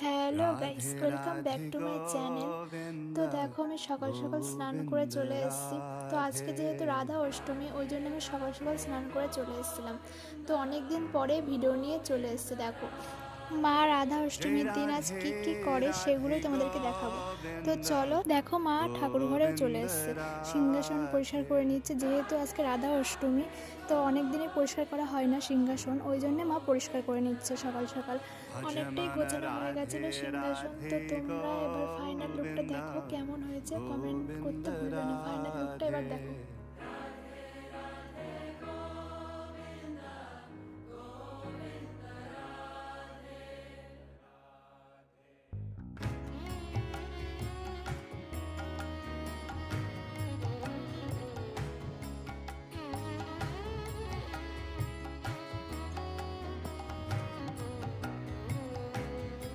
Hello guys, welcome back to my channel. তো দেখো, আমি সকাল সকাল স্নান করে চলে এসেছি। তো আজকে যেহেতু রাধা অষ্টমী, ওই জন্য আমি সকাল সকাল স্নান করে চলে এসেছিলাম। তো অনেক দিন পরে ভিডিও নিয়ে চলে এসেছি। দেখো মা রাধা অষ্টমীর দিন আজ কি কি করে সেগুলোই তোমাদেরকে দেখাবো। তো চলো, দেখো মা ঠাকুর ঘরেও চলে এসছে, সিংহাসন পরিষ্কার করে নিচ্ছে। যেহেতু আজকে রাধা অষ্টমী, তো অনেক দিনই পরিষ্কার করা হয় না সিংহাসন, ওই জন্য মা পরিষ্কার করে নিচ্ছে সকাল সকাল। অনেকটাই গোছানো হয়ে গেছিলো সিংহাসন। তো তোমরা এবার ফাইনাল লুকটা দেখো কেমন হয়েছে, কমেন্ট করতে ভুলবে না। ফাইনাল লুকটা এবার দেখো।